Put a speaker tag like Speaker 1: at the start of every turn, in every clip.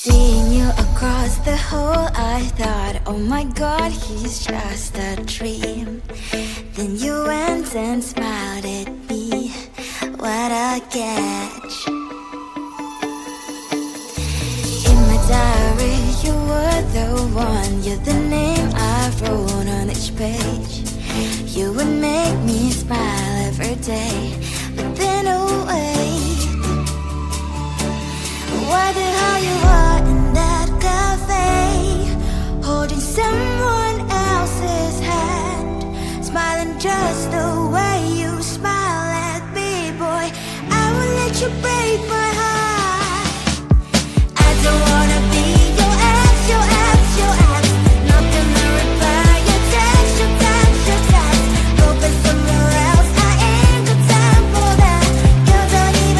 Speaker 1: Seeing you across the hall, I thought, oh my god, he's just a dream. Then you went and smiled at me, what a catch. In my diary, you were the one, you're the name I wrote on each page. You would make me smile every day, but then oh wait, why the hell you are in that cafe, holding someone else's hand, smiling just the way you smile at me, boy, I will let you break my heart. I don't wanna be your ex, your ex, your ex, not gonna reply your text, your text, your text, open somewhere else, I ain't got time for that, you don't even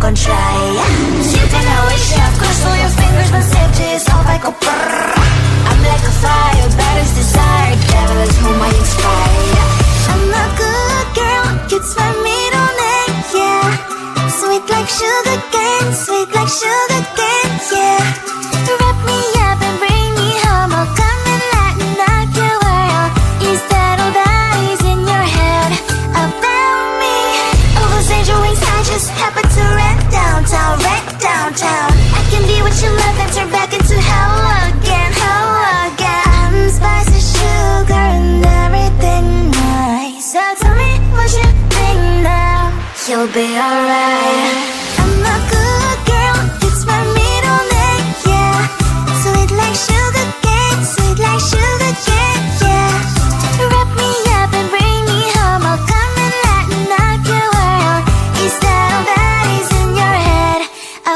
Speaker 1: gon' try. You can always chef, cross all your fingers, but sip to yourself like a brrr. I'm like a fire, bad as desire, devil is whom I inspire. I'm a good girl, it's my middle name, yeah. Sweet like sugar cane, sweet like sugar cane, yeah. Wrap me up and bring me home, I'll come and lighten up your world. Is that all that is in your head about me? All those angel wings I just happen to rent downtown, I can be what you love and turn back into hell again, I'm spicy sugar and everything nice. So tell me what you think now, you'll be alright. I'm a good girl, it's my middle name, yeah. Sweet like sugar cane, sweet like sugar cane, yeah. Wrap me up and bring me home, I'll come and lighten up your world. Is that all that is in your head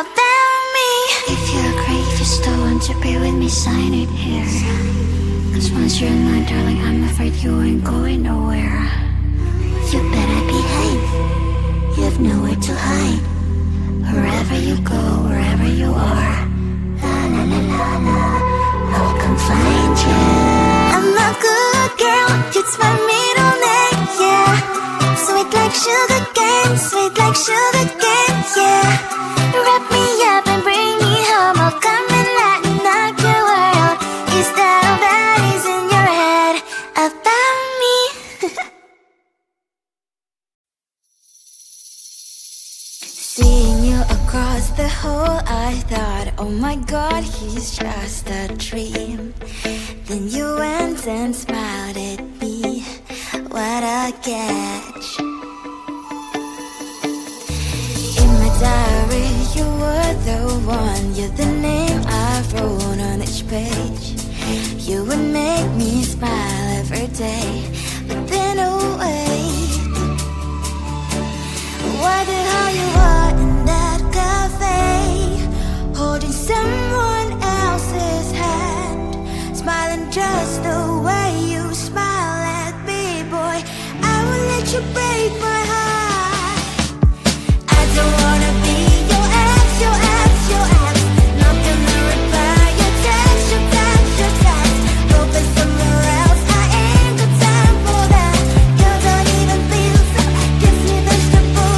Speaker 1: about me? If you agree, if you still want to be with me, sign it here. Cause once you're in line, darling, I'm afraid you ain't going nowhere. You better behave, you have nowhere to hide. Wherever you go, wherever you are, la la la la la, I'll come find you. I'm a good girl, it's my middle name, yeah. Sweet like sugar cane, sweet like sugar cane, yeah. Wrap me up and bring me home, I'll come and lighten up your world. Is that all that is in your head about me? Seeing you across the hall, I thought, oh my god, he's just a dream. Then you went and smiled at me, what a catch. In my diary, you were the one, you're the name I wrote on each page. You would make me smile every day, but then oh wait, why the hell you are in that cafe, holding someone else's hand, smiling just the way you smile at me, boy. I will let you break my heart. I don't wanna be your ex, your ex, your ex. Not gonna reply your text, your text, your text. Open somewhere else, I ain't got time for that. You don't even feel so, gives me vegetable.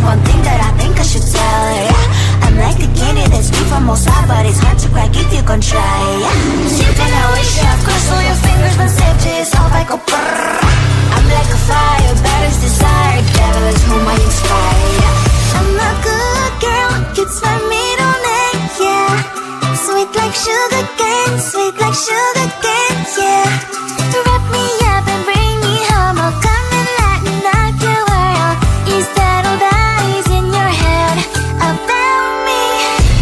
Speaker 1: one thing that I think I should tell her, yeah. I'm like the candy that's sweet from outside, but it's hard to crack if you can try, yeah. Sipping I wish you have crushed all your fingers, but saved to yourself I go brrrr. I'm like a fire, baddest desire, devil is whom I inspire, yeah. I'm a good girl, it's my middle name, yeah. Sweet like sugar cane, sweet like sugar cane, yeah. Wrap me up and bring me home, I'll come and lighten up your world. Is that all that is in your head about me?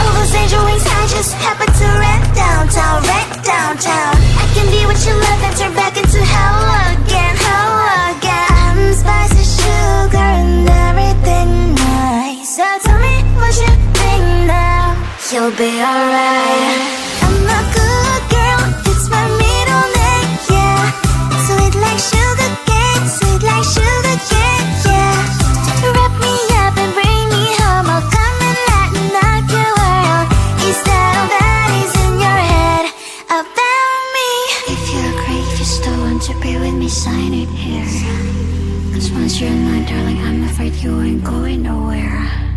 Speaker 1: All those angel wings I just happen to rent downtown, I can be what you love and turn back into hell again, I'm spicy sugar and everything nice. So tell me what you think now, you'll be alright. I'm a good girl, it's my middle name, yeah. Sweet like sugar cane, yeah. Wrap me up and bring me home, I'll come and lighten up your world. Is that all that is in your head about me? If you agree, if you still want to be with me, sign it here. 'Cause once you're in my darling, I'm afraid you ain't going nowhere.